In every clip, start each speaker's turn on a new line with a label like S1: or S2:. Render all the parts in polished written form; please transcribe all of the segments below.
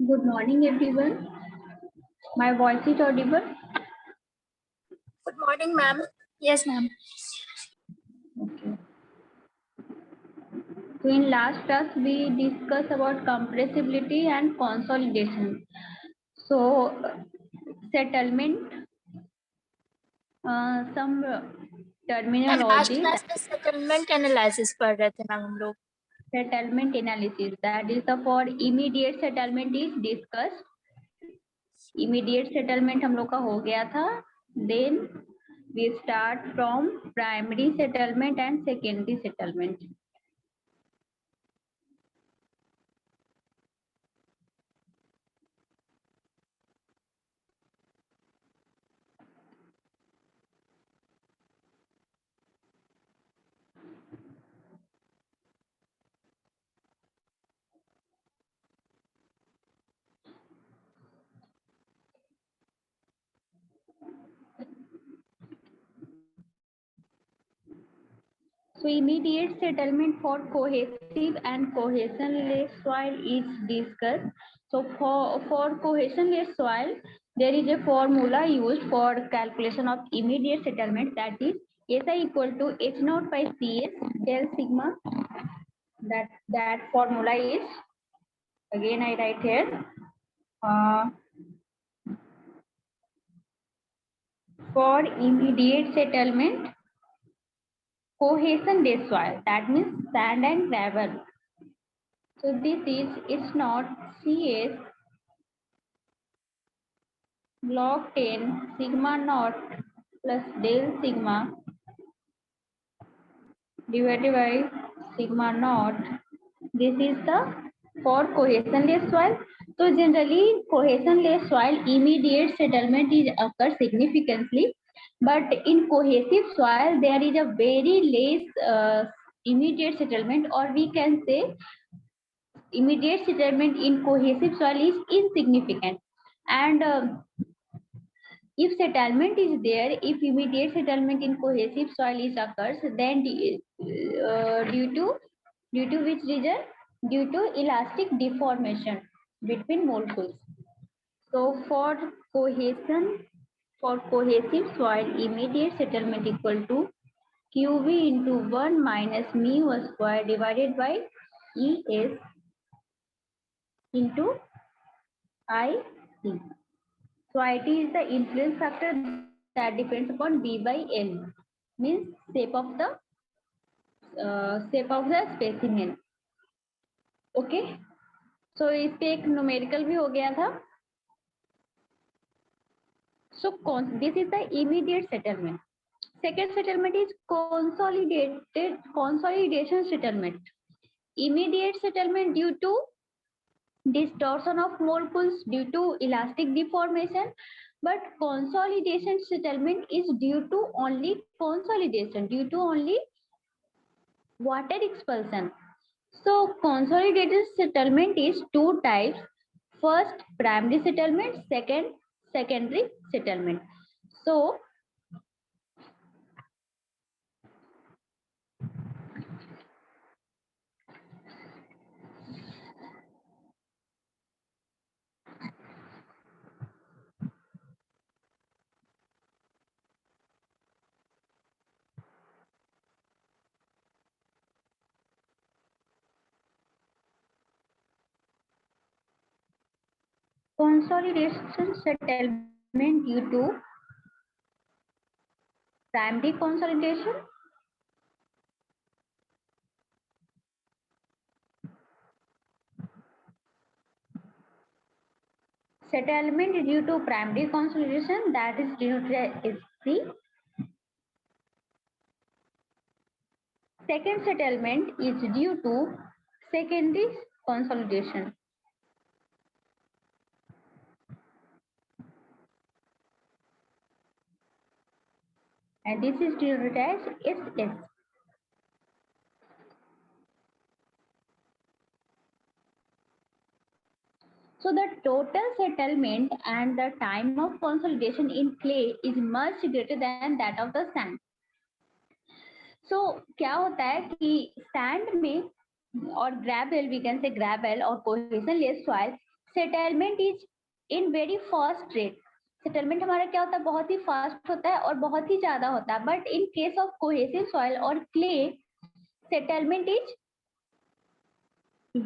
S1: Good morning, everyone. My voice is audible.
S2: Good morning, ma'am. Yes, ma'am.
S1: Okay. So in last class, we discussed about compressibility and consolidation. So settlement, some
S2: last
S1: terminology.
S2: Class में settlement analysis पढ़ रहे थे ma'am हम लोग.
S1: Settlement analysis. That is the for immediate settlement is discussed. Immediate settlement हम लोग का हो गया था. Then we start from primary settlement and secondary settlement. So immediate settlement for cohesive and cohesionless soil is discussed. So for cohesionless soil, there is a formula used for calculation of immediate settlement, that is SI equal to H naught by CS del sigma. That formula is, again I write here, for immediate settlement cohesion based soil, that means sand and gravel. So this is H naught CS log 10 sigma naught plus del sigma divided by sigma naught. This is the for cohesionless soil. So generally cohesionless soil immediate settlement is occur significantly, but in cohesive soil there is a very less immediate settlement, or we can say immediate settlement in cohesive soil is insignificant. And if settlement is there, if immediate settlement in cohesive soil is occurs, then due to which reason? Due to elastic deformation between molecules. So for cohesive soil, immediate settlement equal to QV into 1 minus mu square divided by ES into IT. So IT is the influence factor that depends upon B by L, means shape of the specimen. Okay. So इस पे एक numerical भी हो गया था. So this is the immediate settlement. Second settlement is consolidation settlement. Immediate settlement due to distortion of molecules due to elastic deformation, but consolidation settlement is due to only consolidation, due to only water expulsion. So consolidated settlement is two types. First, primary settlement. Second, secondary settlement. So consolidation settlement due to primary consolidation, settlement due to primary consolidation, that is denoted as C. Second settlement is due to secondary consolidation. And this is denoted as SS. So the total settlement and the time of consolidation in clay is much greater than that of the sand. So क्या होता है कि sand में और gravel, we can say gravel or cohesionless soil, settlement is in very fast rate. Settlement हमारा क्या होता है, बहुत ही फास्ट होता है और बहुत ही ज्यादा होता है। But in case of cohesive soil और clay, settlement is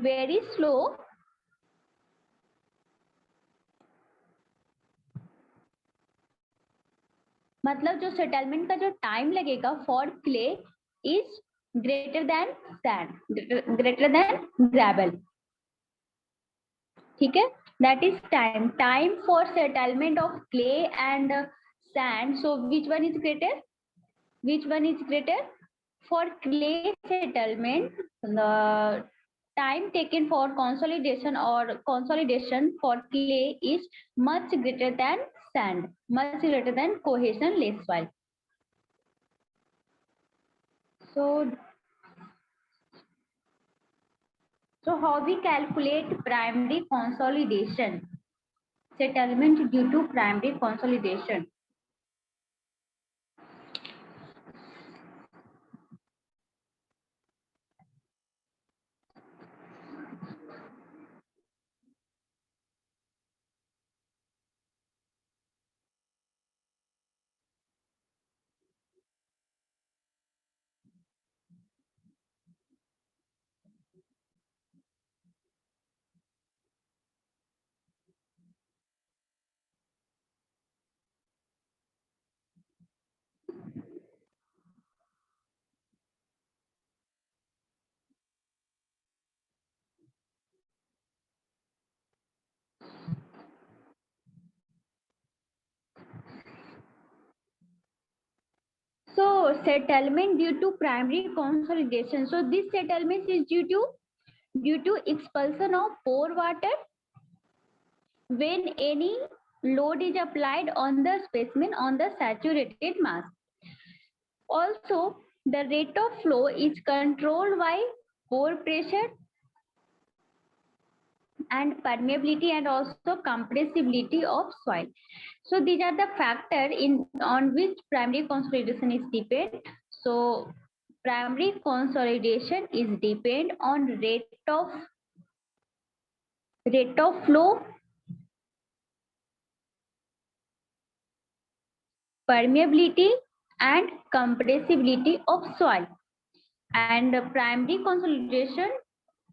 S1: very slow मतलब जो सेटलमेंट का जो टाइम लगेगा for clay is greater than sand, greater than gravel. ठीक है, that is time for settlement of clay and sand. So which one is greater? Which one is greater? For clay settlement, the time taken for consolidation for clay is much greater than sand, much greater than cohesionless soil. So how we calculate primary consolidation? Settlement due to primary consolidation. So settlement due to primary consolidation. So this settlement is due to expulsion of pore water when any load is applied on the specimen on the saturated mass. Also, the rate of flow is controlled by pore pressure and permeability and also compressibility of soil. So these are the factors on which primary consolidation is depend. So primary consolidation is depend on rate of flow, permeability and compressibility of soil. And primary consolidation,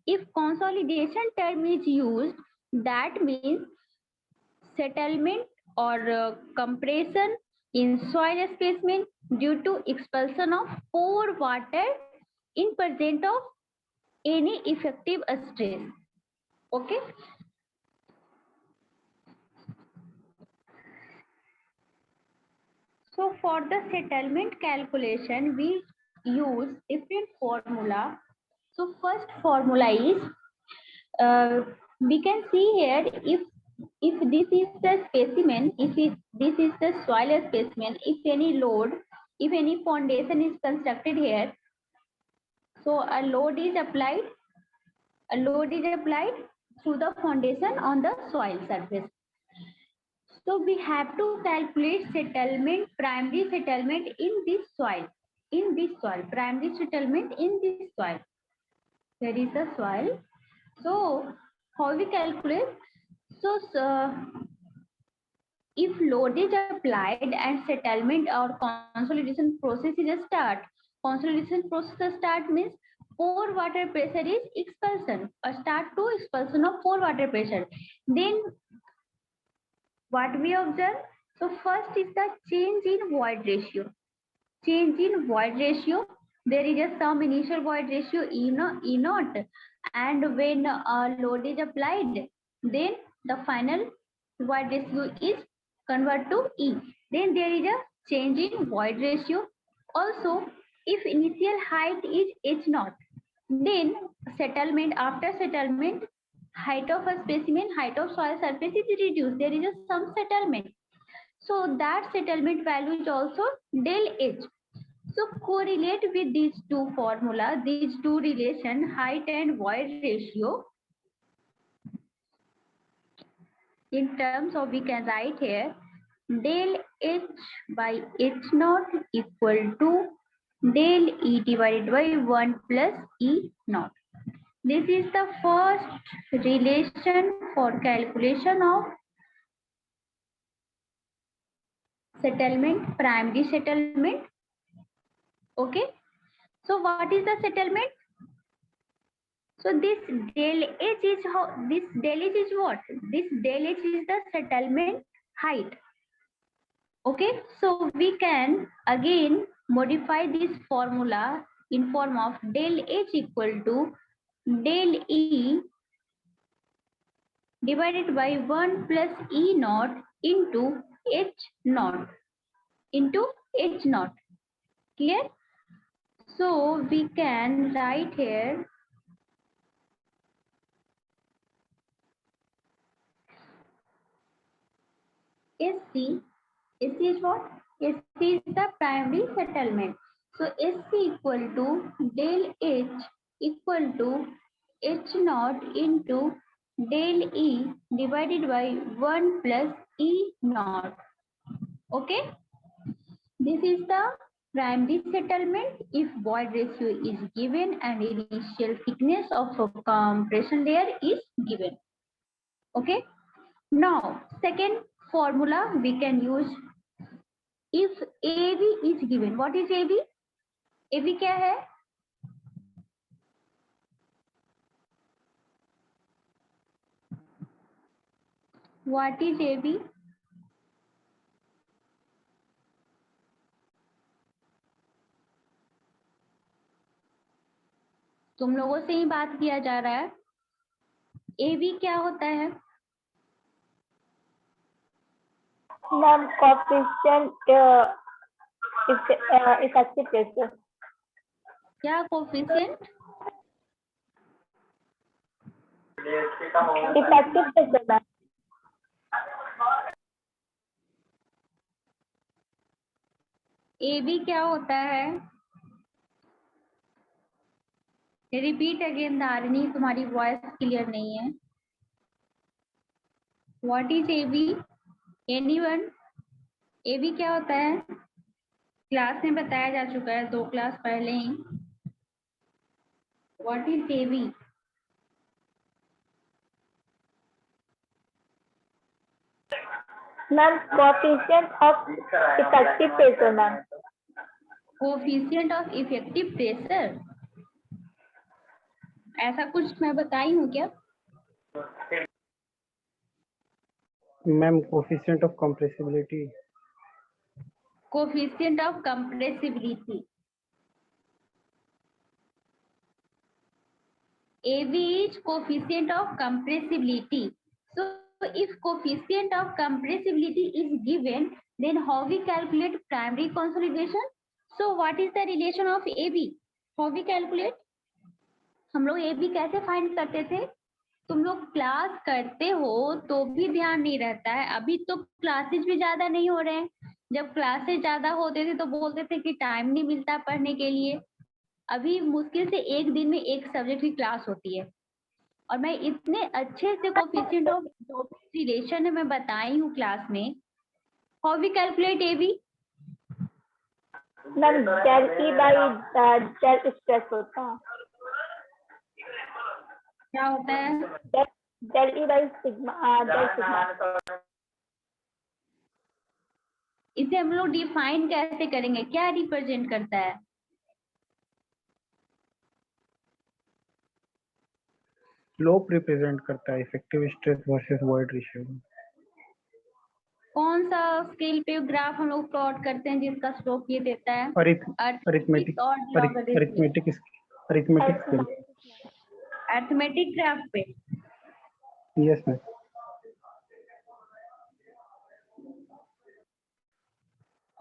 S1: if consolidation term is used, that means settlement or compression in soil specimen due to expulsion of pore water in presence of any effective stress. Okay. So for the settlement calculation, we use different formula. So first formula is, we can see here, if this is the specimen, this is the soil specimen, if any load, if any foundation is constructed here, so a load is applied through the foundation on the soil surface. So we have to calculate settlement, primary settlement in this soil, primary settlement in this soil. There is a soil. So how we calculate? So if load is applied and settlement or consolidation process is a start, consolidation process start means pore water pressure is expulsion, or start to expulsion of pore water pressure. Then what we observe? So first is the change in void ratio. Change in void ratio. There is a some initial void ratio E naught, and when a load is applied, then the final void ratio is converted to E. Then there is a change in void ratio. Also, if initial height is H naught, then settlement, after settlement, height of a specimen, height of soil surface is reduced. There is a some settlement. So that settlement value is also del H. So correlate with these two formula, these two relation, height and void ratio. In terms of, we can write here, del H by H naught equal to del E divided by 1 plus E naught. This is the first relation for calculation of settlement, primary settlement. Okay. So what is the settlement? So this del H is how, this del H is what? This del H is the settlement height. Okay. So we can again modify this formula in form of del H equal to del E divided by 1 plus E naught into H naught into H naught. Clear? So we can write here SC. SC is what? SC is the primary settlement. So SC equal to del H equal to H naught into del E divided by 1 plus E naught. Okay. This is the primary settlement if void ratio is given and initial thickness of a compression layer is given. Okay. Now, second formula we can use if AB is given. What is AB? AB क्या है? What is AB? तुम लोगों से ही बात किया जा रहा है. AB क्या होता है?
S2: Ma'am coefficient effective pressure.
S1: क्या coefficient?
S2: Effective pressure ma'am.
S1: AB क्या होता है? रिपीट अगेन धारिणी, तुम्हारी वॉइस क्लियर नहीं है. What is AB? Anyone? AB क्या होता है? क्लास में बताया जा चुका है 2 क्लास पहले ही. What is AB?
S2: Ma'am coefficient of effective pressure ma'am.
S1: Coefficient of effective pressure. ऐसा कुछ मैं बताई हूँ क्या?
S3: Ma'am coefficient of compressibility.
S1: Coefficient of compressibility. AB is coefficient of compressibility. So if coefficient of compressibility is given, then how we calculate primary consolidation? So what is the relation of AB? How we calculate? हम लोग AB कैसे find करते थे? तुम लोग class करते हो तो भी ध्यान नहीं रहता है. अभी तो क्लासेस भी ज्यादा नहीं हो रहे हैं. जब क्लासेस ज्यादा होते थे तो बोलते थे कि टाइम नहीं मिलता पढ़ने के लिए. अभी मुश्किल से एक दिन में एक सब्जेक्ट की क्लास होती है और मैं इतने अच्छे से कोएफिशिएंट ऑफ रिलेशन में बताई हूँ क्लास में. How we calculate AB?
S2: Ma'am del e by del stress होता है.
S1: क्या होता है?
S2: Del e by sigma del sigma.
S1: इसे हम लोग डिफाइन कैसे करेंगे? क्या रिप्रेजेंट करता है?
S3: स्लोप रिप्रेजेंट करता है effective stress versus void ratio.
S1: कौन सा स्केल पे ग्राफ हम लोग प्लॉट करते हैं जिसका स्लोप ये देता है?
S3: अरिथमेटिक
S1: और
S3: अरिथमेटिक स्केल.
S1: अरिथमेटिक ग्राफ पे.
S3: Yes ma'am.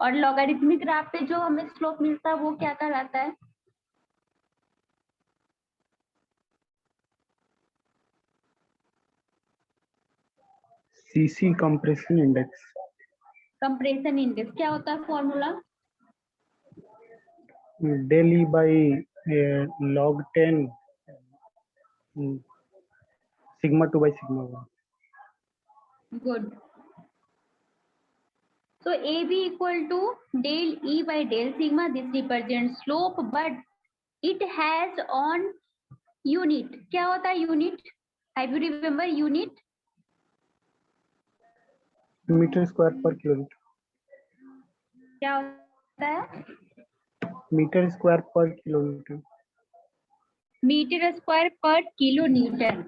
S1: और लॉगरिथमिक ग्राफ पे जो हमें स्लोप मिलता है वो क्या कहलाता है?
S3: CC compression index.
S1: Compression index क्या होता है formula?
S3: Del e by log 10 sigma 2 by sigma 1.
S1: Good. So AB equal to del E by del sigma. This represents slope, but it has on unit क्या होता है? Unit, have you remember unit?
S3: Metre square per kilometre.
S1: क्या होता है?
S3: Metre square per kilometre.
S1: Metre square per kilo newton.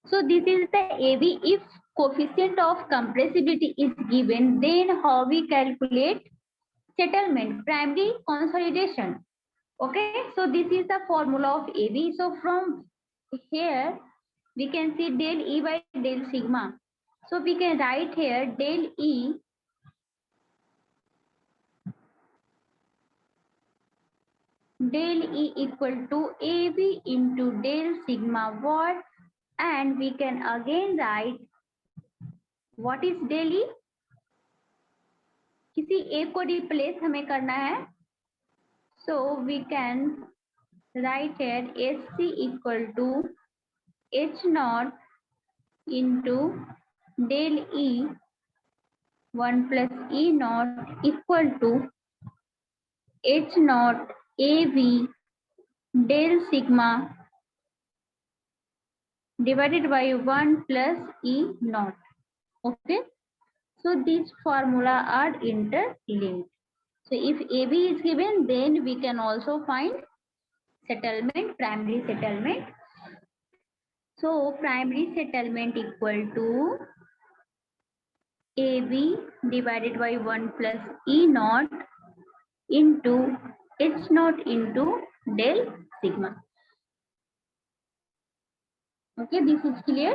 S1: So this is the AB. If coefficient of compressibility is given, then how we calculate settlement, primary consolidation. Okay, so this is the formula of AB. So from here we can see del E by del sigma. So we can write here del E equal to AB into del sigma what, and we can again write what is del E. किसी एक को replace हमें करना है, so we can write here HC equal to H naught into del E 1 plus E naught equal to H naught AB del sigma divided by 1 plus E naught. Okay, so these formula are interlinked. So if AB is given, then we can also find settlement, primary settlement. So primary settlement equal to AB divided by 1 plus E naught into H naught into del sigma. Okay, this is clear.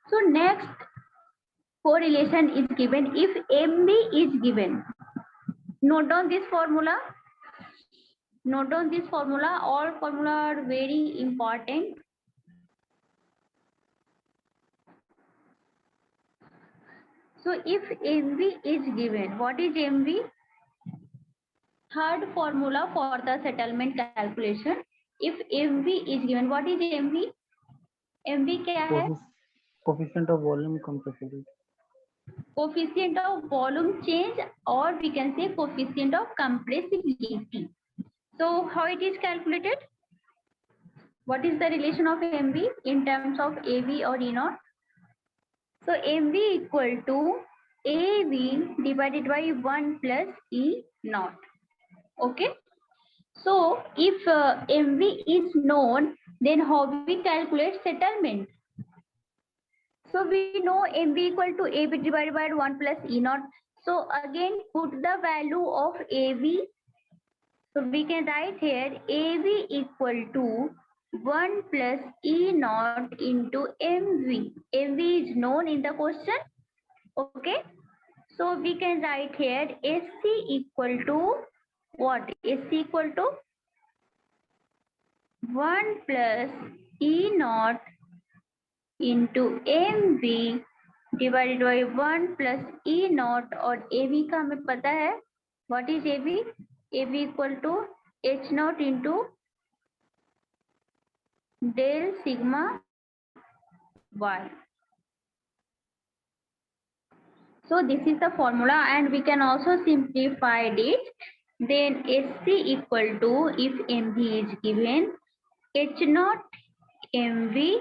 S1: So next correlation is given if MB is given. Note down this formula. Note down this formula. All formula are very important. So if MV is given, what is MV? Third formula for the settlement calculation. If MV is given, what is MV? MV क्या है?
S3: Coefficient of volume compressibility.
S1: Coefficient of volume change, or we can say coefficient of compressibility. So how it is calculated? What is the relation of MV in terms of AV or E naught? So MV equal to AV divided by 1 plus E naught. Okay. So if MV is known, then how we calculate settlement? So we know MV equal to AB divided by 1 plus E naught. So again put the value of AV. So we can write here AV equal to 1 plus E naught into MV. MV is known in the question. Okay. So we can write here SC equal to what? SC equal to 1 plus E naught into MV divided by 1 plus E naught, और AV का हमें पता है. What is AV? AV equal to H naught into del sigma Y. So this is the formula, and we can also simplify it. Then SC equal to, if MV is given, H naught MV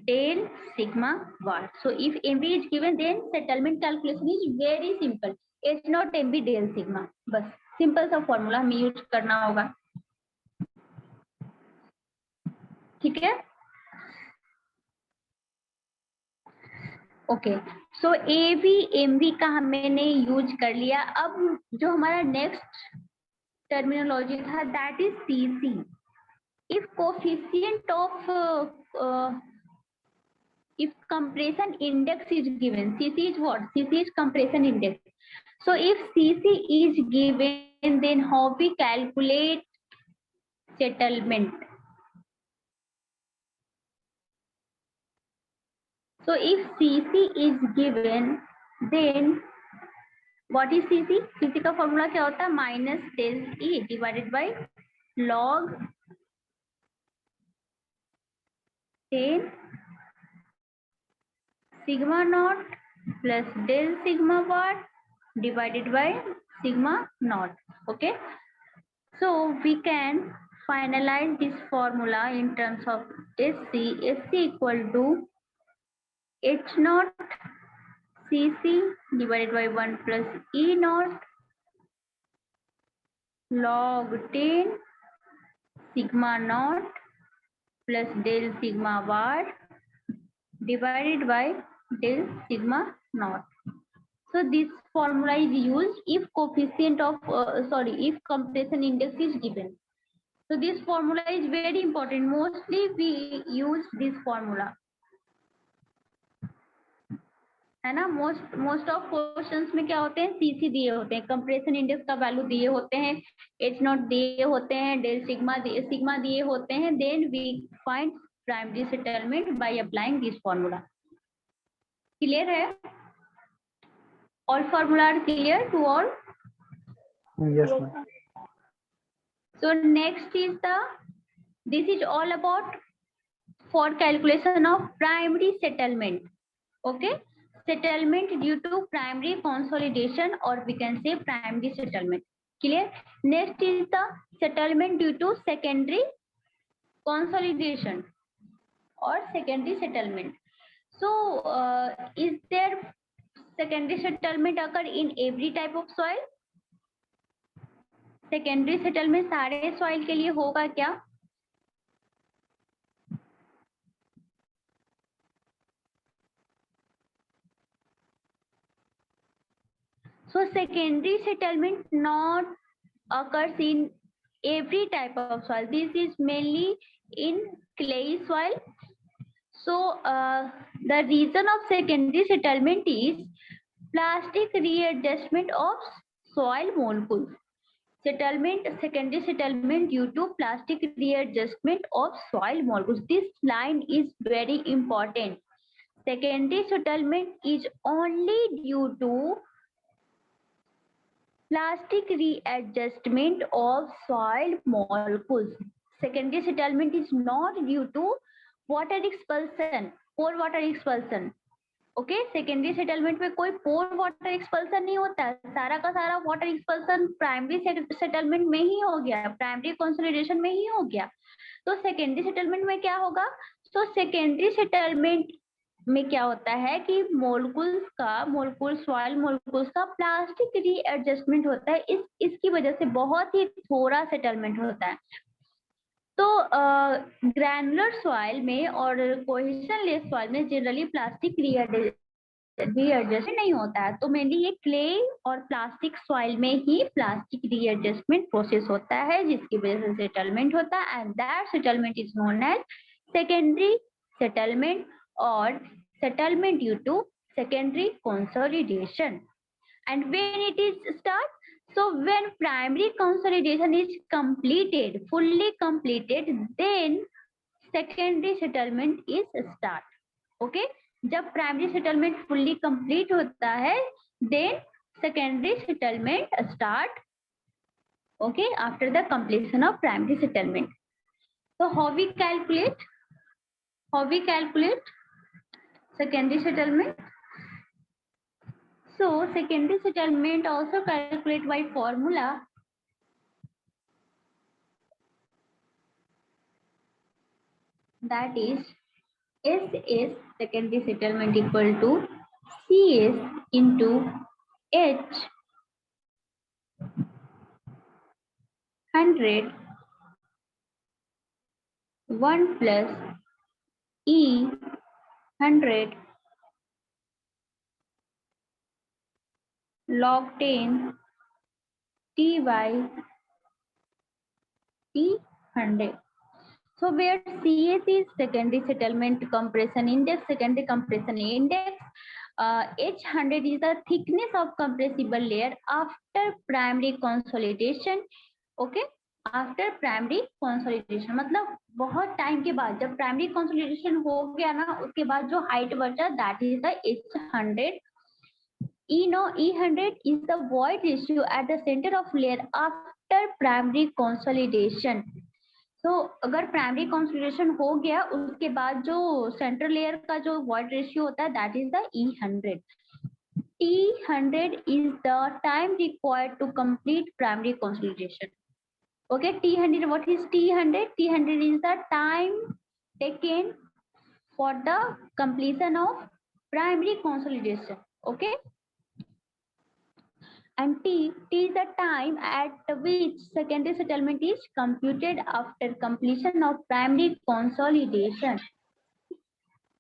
S1: del sigma Y. So if MV is given, then settlement calculation is very simple. H naught MV del sigma. बस simple सा formula हमें use करना होगा. ठीक है. Okay, सो AV MV का हमने use कर लिया. अब जो हमारा नेक्स्ट टर्मिनोलॉजी था, that is CC. If coefficient of if compression index is given, CC is what? CC is compression index. So if CC is given, then how we calculate settlement? So if CC is given, then what is CC? CC का formula क्या होता है? Minus del E divided by log 10 sigma naught plus del sigma what divided by sigma naught. Okay, so we can finalize this formula in terms of SC equal to H naught Cc divided by 1 plus E naught log 10 sigma naught plus del sigma var divided by del sigma naught. So this formula is used if coefficient of if compression index is given. So this formula is very important. Mostly we use this formula. है ना, most of questions में क्या होते हैं, CC दिए होते हैं, compression index का वैल्यू दिए होते हैं, एच नॉट दिए होते हैं, डेल सिग्मा दिए होते हैं, then we find primary settlement by applying this formula. Clear है? All formula are clear to all?
S3: Yes, ma'am.
S1: So next is this is all about for calculation of primary settlement. Okay, settlement due to primary consolidation, or we can say primary settlement. Clear? Next is the settlement due to secondary consolidation or secondary settlement. So is there secondary settlement occur in every type of soil? Secondary settlement सारे soil के लिए होगा क्या? So secondary settlement not occurs in every type of soil. This is mainly in clay soil. So the reason of secondary settlement is plastic readjustment of soil molecules. Secondary settlement due to plastic readjustment of soil molecules. This line is very important. Secondary settlement is only due to plastic readjustment of soil molecules. Secondary settlement is not due to water expulsion, pore water expulsion. Okay, secondary settlement में कोई पोर water expulsion नहीं होता है, सारा का सारा water expulsion primary settlement में ही हो गया, प्राइमरी कंसोलिडेशन में ही हो गया. तो सेकेंडरी सेटलमेंट में क्या होगा? तो सेकेंडरी सेटलमेंट में क्या होता है कि सॉइल मोलिकुल्स का प्लास्टिक रीएडजस्टमेंट होता है. इसकी वजह से बहुत ही थोड़ा सेटलमेंट होता है. तो ग्रैनुलर सॉइल में और कोहेशनलेस सॉइल में जनरली प्लास्टिक रीएडजस्टमेंट नहीं होता है. तो मेनली ये क्ले और प्लास्टिक सॉइल में ही प्लास्टिक रीएडजस्टमेंट प्रोसेस होता है, जिसकी वजह से सेटलमेंट होता है, and that settlement is known as secondary settlement और settlement due to secondary consolidation. And when it is start, so when primary consolidation is completed, fully completed, then secondary settlement is start. Okay, जब primary settlement fully complete होता है, then secondary settlement start. Okay, after the completion of primary settlement. So how we calculate secondary settlement? So secondary settlement also calculate by formula. That is SS secondary settlement equal to CS into H 100 1 plus E 100 log 10 T by T 100. So where CS is secondary settlement compression index, secondary compression index, H100 is the thickness of compressible layer after primary consolidation. Okay, after primary consolidation मतलब बहुत time के बाद, जब primary consolidation हो गया ना, उसके बाद जो हाइट बचा, that is the H100. E100 is the void ratio at the center of layer after primary consolidation. So अगर प्राइमरी कंसोलिडेशन हो गया, उसके बाद जो सेंट्रल लेयर का जो void ratio होता है, that is the E100. T100 is the time required to complete primary consolidation. Okay, T100, what is T100? T100 is the time taken for the completion of primary consolidation. Okay, and T is the time at which secondary settlement is computed after completion of primary consolidation.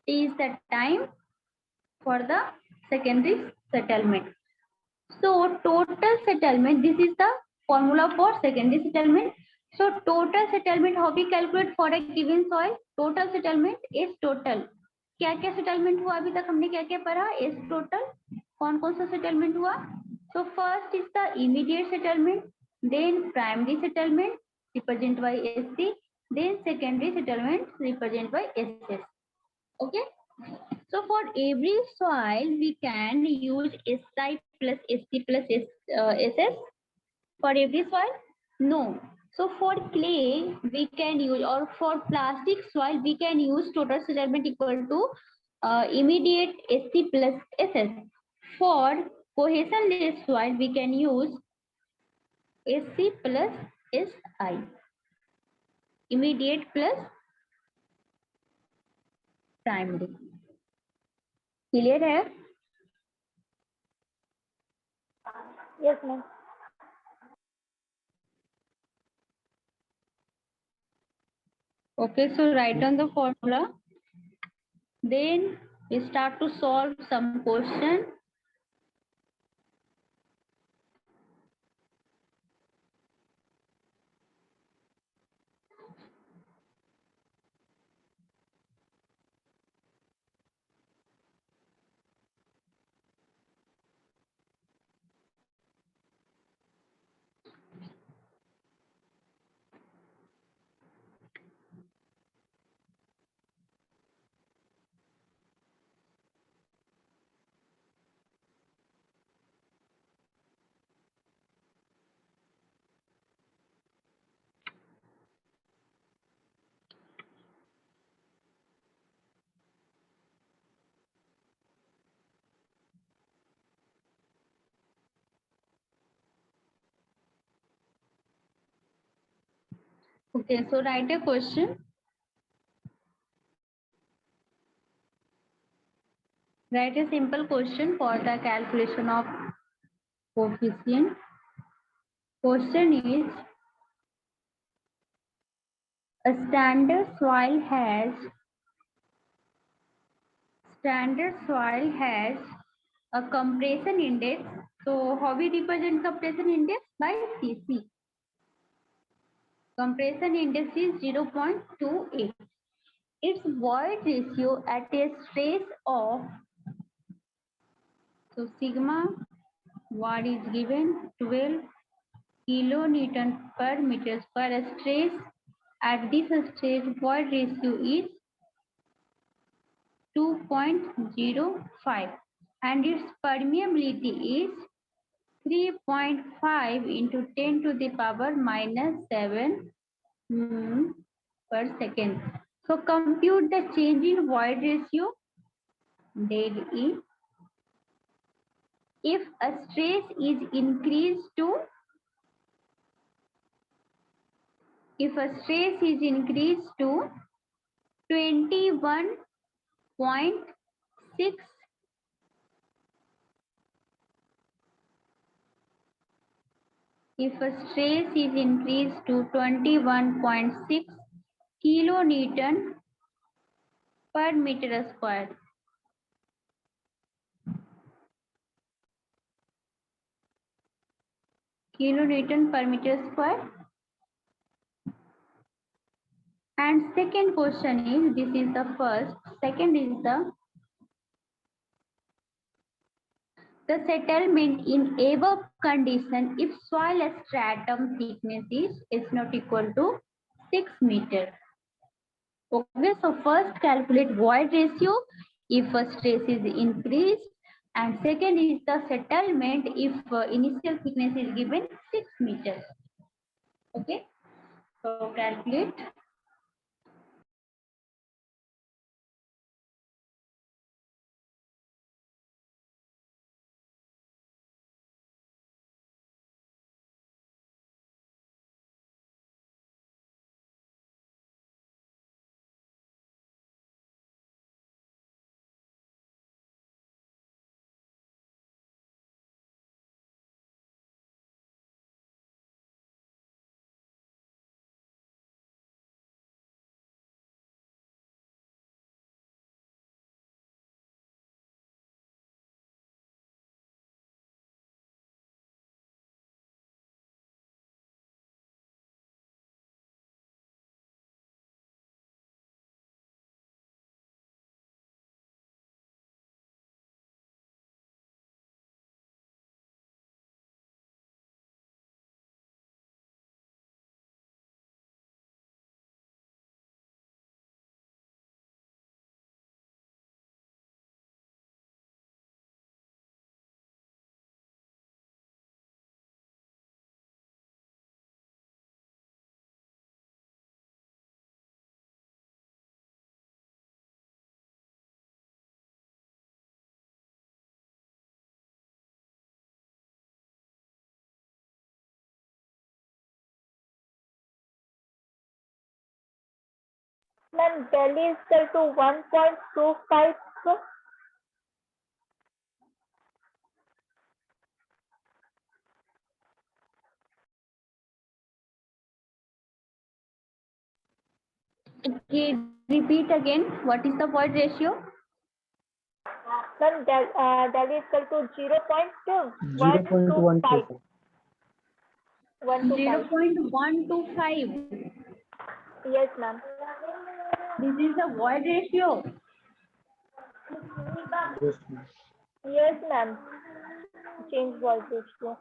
S1: T is the time for the secondary settlement. So total settlement, this is the formula for secondary settlement. So total settlement, how we calculate for a given soil? Total settlement is total. क्या क्या settlement हुआ अभी तक हमने क्या क्या पढ़ा? इस टोटल कौन कौन सा सेटलमेंट हुआ? So first is the immediate settlement, then primary settlement represented by SC, then secondary settlement represented by SS. Okay. So for every soil we can use SI plus SC plus SS for every soil? No. So for clay we can use, or for plastic soil we can use total settlement equal to immediate SC plus SS. For cohesion-less soil we can use SC plus SI. Immediate plus primary. Clear है?
S2: Yes, ma'am.
S1: Okay, so write down the formula. Then we start to solve some question. Okay, so write a question. Write a simple question for the calculation of coefficient. Question is, a standard soil has a compression index. So how we represent compression index? By Cc. Compression index is 0.28. Its void ratio at a stress of, so sigma what is given 12 kilonewton per meter square. Stress at this stress void ratio is 2.05 and its permeability is 3.5 into 10 to the power minus 7 per second. So compute the change in void ratio del E. If a stress is increased to 21.6, if a stress is increased to 21.6 kilonewton per meter square, kilonewton per meter square. And second question is, this is the first, second is the settlement in above condition if soil stratum thickness is not equal to 6 meter. Okay, so first calculate void ratio if a stress is increased, and second is the settlement if initial thickness is given 6 meters. Okay, so calculate.
S2: Ma'am, Delhi is equal to 1.25.
S1: Okay, repeat again. What is the void ratio?
S2: Ma'am, Delhi is equal to 0.125.
S3: 0.125.
S1: 0.125.
S2: Yes, ma'am.
S1: This is the void ratio.
S3: Yes, ma'am.
S2: Yes, ma'am. Change voice ratio.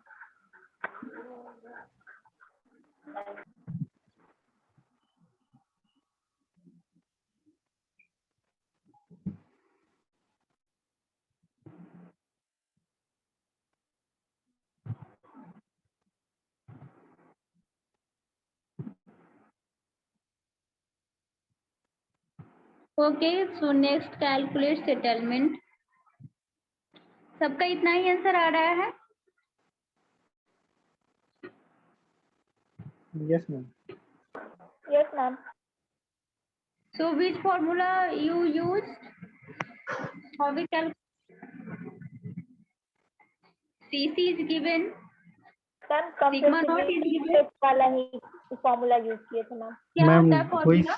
S1: Okay, so next calculate settlement. सबका इतना ही answer आ रहा है?
S3: Yes, ma'am.
S2: Yes, ma'am.
S1: So which formula you used? How we calculate? CC is given.
S2: Ma'am,
S1: Sigma naught is given.
S2: वाला ही formula use किए थे ma'am.
S1: क्या
S3: Ma'am,
S1: होता है
S3: वही
S1: formula?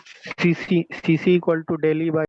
S3: CC equal to Delhi by